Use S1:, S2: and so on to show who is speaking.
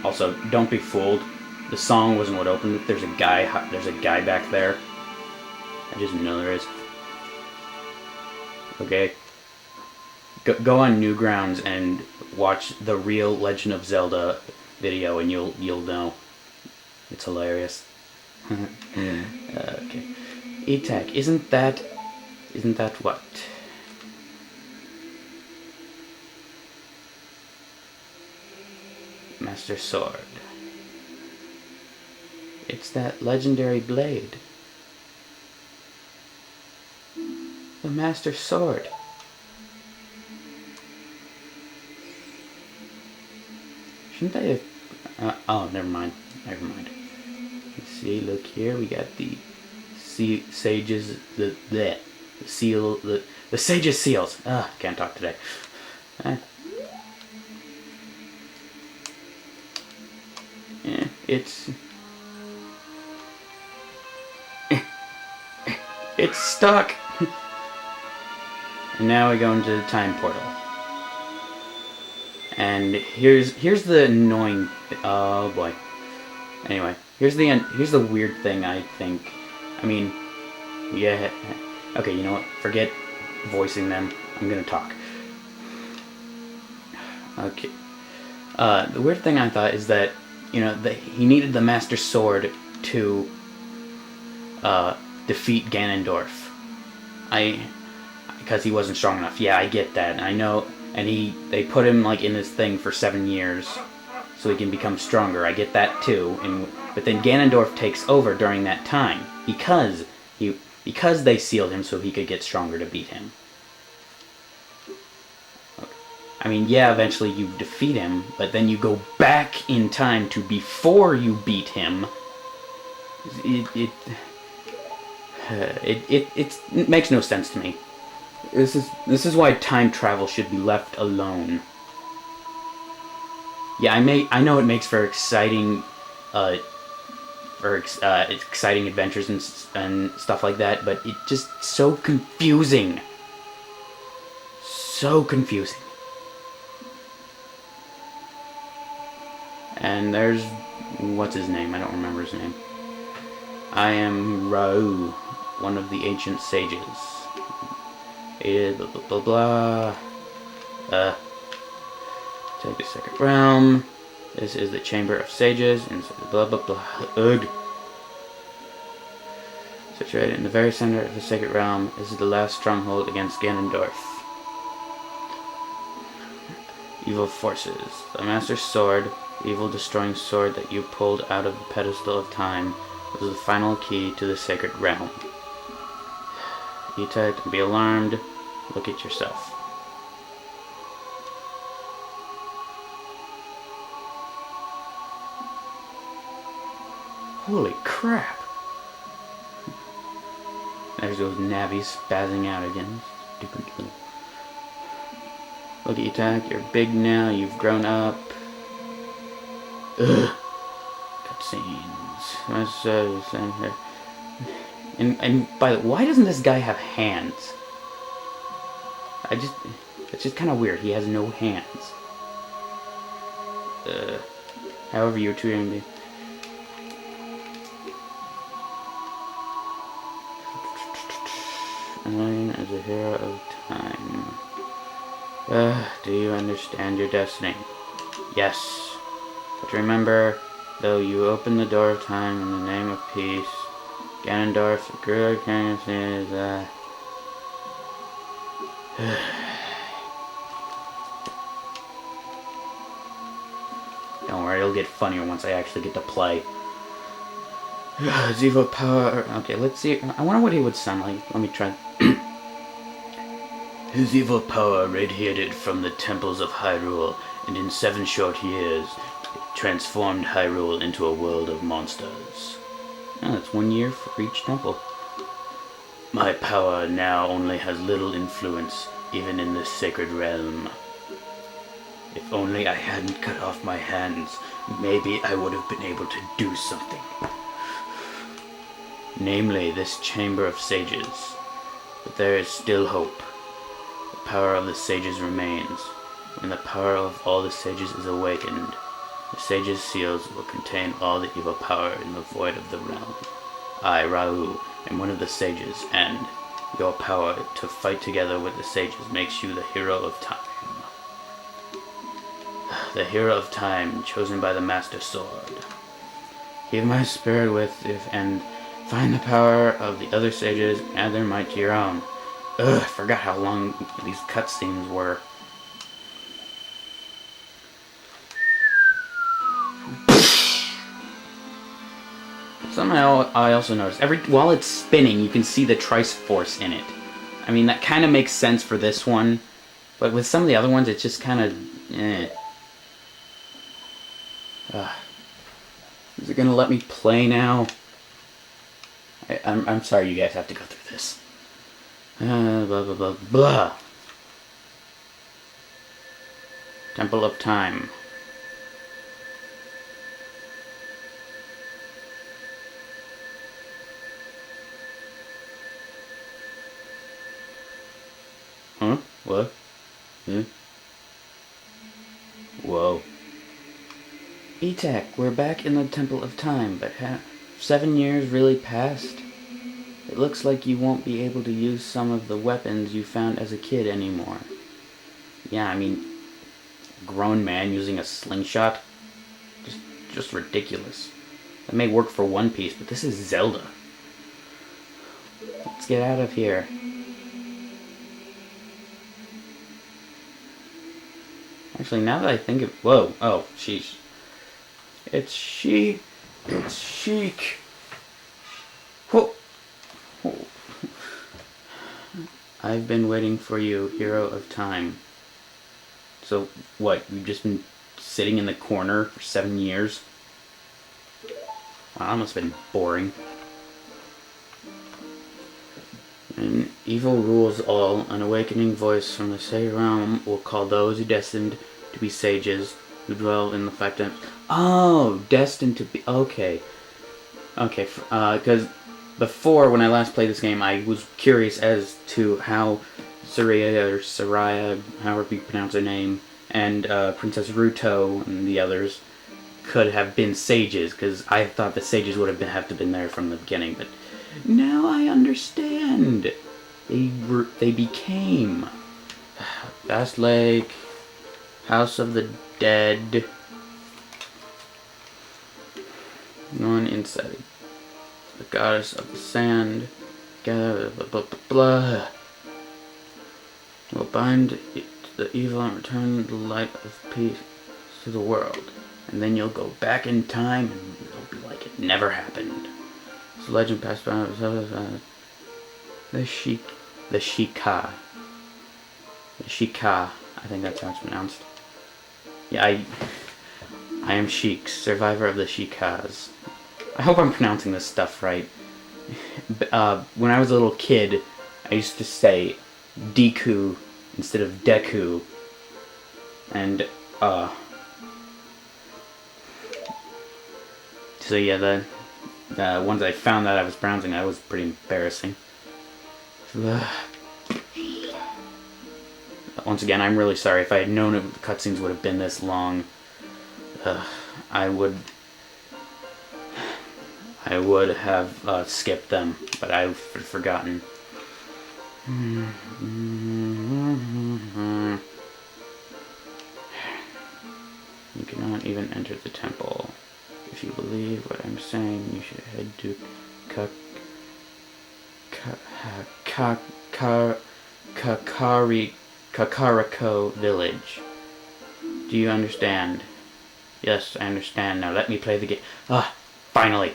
S1: Also, don't be fooled. The song wasn't what opened it. There's a guy. There's a guy back there. I just know there is. Okay. Go on Newgrounds and watch the real Legend of Zelda video, and you'll know. It's hilarious. Okay. E-Tech, isn't that what? Master Sword. It's that legendary blade. The Master Sword. Shouldn't I have... oh, never mind. Let's see, look here. We got the sages... The seal... The sages seals. Can't talk today. It's... It's stuck! And now we go into the time portal. And here's the annoying... oh boy. Anyway, here's the weird thing, I think. I mean, yeah... Okay, you know what? Forget voicing them. I'm gonna talk. Okay. The weird thing I thought is that, you know, he needed the Master Sword to defeat Ganondorf. Because he wasn't strong enough. Yeah, I get that. I know. And they put him like in this thing for 7 years so he can become stronger. I get that too. But then Ganondorf takes over during that time because they sealed him so he could get stronger to beat him. I mean, yeah, eventually you defeat him, but then you go back in time to before you beat him. It makes no sense to me. This is why time travel should be left alone. Yeah, I know it makes for exciting exciting adventures and stuff like that, but it's just so confusing. So confusing. And there's... what's his name? I don't remember his name. I am Rao, one of the ancient sages. Blah blah blah blah. Take the sacred realm. This is the chamber of sages. And blah blah blah. Ugh. Situated in the very center of the sacred realm, this is the last stronghold against Ganondorf. Evil forces. The Master Sword, the evil destroying sword that you pulled out of the pedestal of time, was the final key to the sacred realm. E-Tech, don't be alarmed. Look at yourself. Holy crap! There's those nabbies spazzing out again. Stupid little... Look at E-Tech, you're big now, you've grown up. Ugh. Cutscenes. And by the way, why doesn't this guy have hands? It's just kind of weird. He has no hands. However you're treating me. Annoying as a hero of time. Do you understand your destiny? Yes. But remember, though you open the door of time in the name of peace, Ganondorf, the Gruul King is Don't worry, it'll get funnier once I actually get to play. His evil power... Okay, let's see. I wonder what he would sound like. Let me try. His evil power radiated from the temples of Hyrule, and in 7 short years, it transformed Hyrule into a world of monsters. Oh, that's 1 year for each temple. My power now only has little influence, even in this sacred realm. If only I hadn't cut off my hands, maybe I would have been able to do something. Namely, this chamber of sages. But there is still hope. The power of the sages remains. When the power of all the sages is awakened, The sage's seals will contain all the evil power in the void of the realm. I, Raoul, am one of the sages, and your power to fight together with the sages makes you the hero of time. The hero of time, chosen by the Master Sword. Give my spirit with it and find the power of the other sages, add their might to your own. Ugh, I forgot how long these cutscenes were. Something I also noticed, while it's spinning, you can see the Triforce in it. I mean, that kind of makes sense for this one, but with some of the other ones, it's just kind of, Is it gonna let me play now? I'm sorry you guys have to go through this. Blah, blah, blah, blah. Temple of Time. Huh? What? Hmm? Whoa. E-Tech, we're back in the Temple of Time, but 7 years really passed? It looks like you won't be able to use some of the weapons you found as a kid anymore. Yeah, I mean, grown man using a slingshot? Just ridiculous. That may work for One Piece, but this is Zelda. Let's get out of here. Actually, now that I think of... Whoa. Oh, sheesh. It's Sheik. Whoa. Whoa. I've been waiting for you, hero of time. So, what? You've just been sitting in the corner for 7 years? Wow, that must have been boring. And evil rules all. An awakening voice from the sage realm will call those who destined to be sages, who dwell in the fact that... Oh, destined to be... Okay. Okay, because before, when I last played this game, I was curious as to how Soraya, however you pronounce her name, and Princess Ruto and the others could have been sages, because I thought the sages would have to been there from the beginning, but now I understand. They became Vast Lake, House of the Dead. One inside. The goddess of the sand. Blah blah blah blah blah. Will bind it to the evil and return the light of peace to the world. And then you'll go back in time and it'll be like it never happened. So legend passed by the Sheikah. I think that's how it's pronounced. Yeah, I am Sheik, survivor of the Sheikahs. I hope I'm pronouncing this stuff right. When I was a little kid, I used to say Deku instead of Deku. And, so yeah, the ones I found that I was pronouncing, that was pretty embarrassing. Once again, I'm really sorry. If I had known the cutscenes would have been this long, I would have skipped them, but I've forgotten. You cannot even enter the temple. If you believe what I'm saying, you should head to Kakariko village. Do you understand? Yes, I understand. Now let me play the game. Finally.